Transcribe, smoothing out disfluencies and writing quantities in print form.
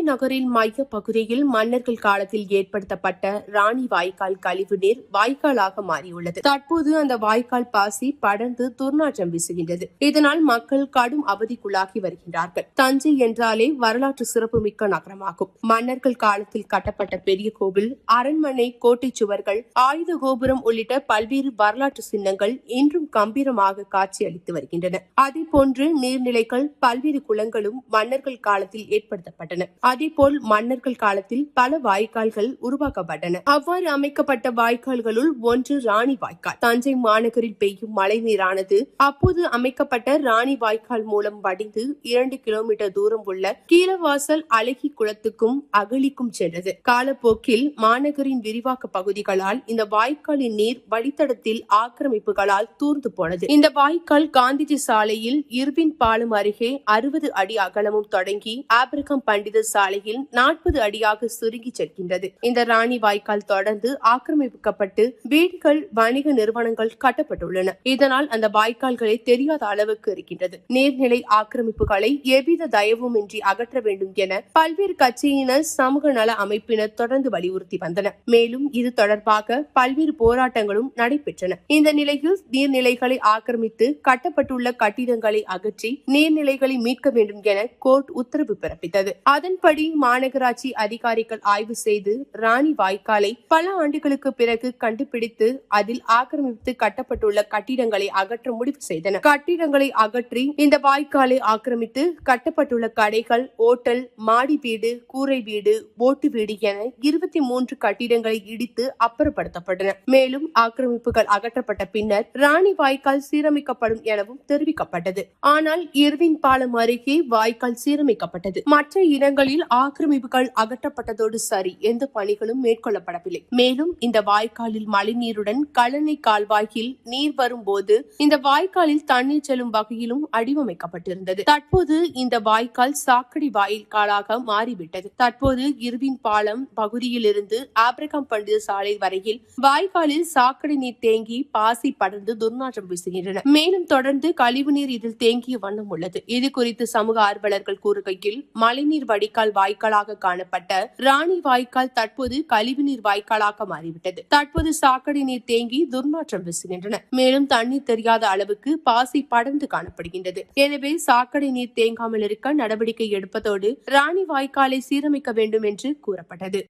நகரின் மைய பகுதியில் மன்னர்கள் காலத்தில் ஏற்படுத்தப்பட்ட ராணி வாய்க்கால் கழிவுநீர் வாய்க்காலாக மாறியுள்ளது. தற்போது அந்த வாய்க்கால் பாசி படர்ந்து துர்நாற்றம் வீசுகின்றது. இதனால் மக்கள் கடும் அவதிக்குள்ளாகி வருகின்றார்கள். தஞ்சை என்றாலே வரலாற்று சிறப்புமிக்க நகரமாகும். மன்னர்கள் காலத்தில் கட்டப்பட்ட பெரிய கோவில், அரண்மனை, கோட்டை சுவர்கள், ஆயுத கோபுரம் உள்ளிட்ட பல்வேறு வரலாற்று சின்னங்கள் இன்றும் கம்பீரமாக காட்சியளித்து வருகின்றன. அதேபோன்று நீர்நிலைகள், பல்வேறு குளங்களும் மன்னர்கள் காலத்தில் ஏற்படுத்தப்பட்டன. அதேபோல் மன்னர்கள் காலத்தில் பல வாய்க்கால்கள் உருவாக்கப்பட்டன. அவ்வாறு அமைக்கப்பட்ட வாய்க்கால்களுள் ஒன்று ராணி வாய்க்கால். தஞ்சை மாநகரில் பெய்யும் மழை நீரானது அப்போது அமைக்கப்பட்ட ராணி வாய்க்கால் மூலம் வடிந்து 2 கிலோமீட்டர் தூரம் உள்ள கீழவாசல் அழகி குளத்துக்கும் அகழிக்கும் சென்றது. காலப்போக்கில் மாநகரின் விரிவாக்க பகுதிகளால் இந்த வாய்க்காலின் நீர் வழித்தடத்தில் ஆக்கிரமிப்புகளால் தூர்ந்து போனது. இந்த வாய்க்கால் காந்திஜி சாலையில் இர்வின் பாலம் அருகே 60 அடி அகலமும் தொடங்கி ஆபிரகாம் பண்டிதர் சாலையில் 40 அடியாக சுருங்கி செல்கின்றது. இந்த ராணி வாய்க்கால் தொடர்ந்து ஆக்கிரமிக்கப்பட்டு வீடுகள், வணிக நிறுவனங்கள் கட்டப்பட்டுள்ளன. இதனால் அந்த வாய்க்கால்களை தெரியாத அளவுக்கு இருக்கின்றது. நீர்நிலை ஆக்கிரமிப்புகளை எவ்வித தயவுமின்றி அகற்ற வேண்டும் என பல்வேறு கட்சியினர், சமூக நல அமைப்பினர் தொடர்ந்து வலியுறுத்தி வந்தனர். மேலும் இது தொடர்பாக பல்வேறு போராட்டங்களும் நடைபெற்றன. இந்த நிலையில் நீர்நிலைகளை ஆக்கிரமித்து கட்டப்பட்டுள்ள கட்டிடங்களை அகற்றி நீர்நிலைகளை மீட்க வேண்டும் என கோர்ட் உத்தரவு பிறப்பித்தது. அதன்படி மாநகராட்சி அதிகாரிகள் ஆய்வு செய்து ராணி வாய்க்காலை பல ஆண்டுகளுக்கு பிறகு கண்டுபிடித்து அதில் ஆக்கிரமித்து கட்டப்பட்டுள்ள கட்டிடங்களை அகற்ற முடிவு செய்தனர். கட்டிடங்களை அகற்றி இந்த வாய்க்காலை ஆக்கிரமித்து கட்டப்பட்டுள்ள கடைகள், ஓட்டல், மாடி வீடு, கூரை வீடு, ஓட்டு வீடு என 23 கட்டிடங்களை இடித்து அப்புறப்படுத்தப்பட்டன. மேலும் ஆக்கிரமிப்புகள் அகற்றப்பட்ட பின்னர் ராணி வாய்க்கால் சீரமைக்கப்படும் எனவும் தெரிவிக்கப்பட்டது. ஆனால் இர்வின் பாலம் அருகே வாய்க்கால் சீரமைக்கப்பட்டது. மற்ற இடங்களில் ஆக்கிரமிப்புகள் அகற்றப்பட்டதோடு சரி, எந்த பணிகளும் மேற்கொள்ளப்படவில்லை. மேலும் இந்த வாய்க்காலில் மழைநீருடன் கழனி கால்வாயில் நீர் வரும்போது இந்த வாய்க்காலில் தண்ணீர் செல்லும் வகையிலும் வடிவமைக்கப்பட்டிருந்தது. தற்போது இந்த வாய்க்கால் சாக்கடை வாய்க்காலாக மாறிவிட்டது. தற்போது இர்வின் பாலம் பகுதியில் இருந்து ஆபிரகாம் பண்டிதர் சாலை வரையில் வாய்க்காலில் சாக்கடை நீர் தேங்கி பாசி படர்ந்து துர்நாற்றம் வீசுகின்றன. மேலும் தொடர்ந்து கழிவுநீர் இதில் தேங்கிய வண்ணம் உள்ளது. இது குறித்து சமூக ஆர்வலர்கள் கூறுகையில், மழைநீர் வடிகால் வாய்க்காலாக காணப்பட்ட ராணி வாய்க்கால் தற்போது கழிவுநீர் வாய்க்காலாக மாறிவிட்டது. தற்போது சாக்கடை நீர் தேங்கி துர்நாற்றம் வீசுகின்றன. மேலும் தண்ணீர் தெரியாத அளவுக்கு பாசி படர்ந்து காணப்படுகின்றது. எனவே சாக்கடை நீர் தேங்காமல் இருக்க நடவடிக்கை எடுப்பதோடு ராணி வாய்க்காலை சீரமைக்க வேண்டும் என்று கூறப்பட்டது.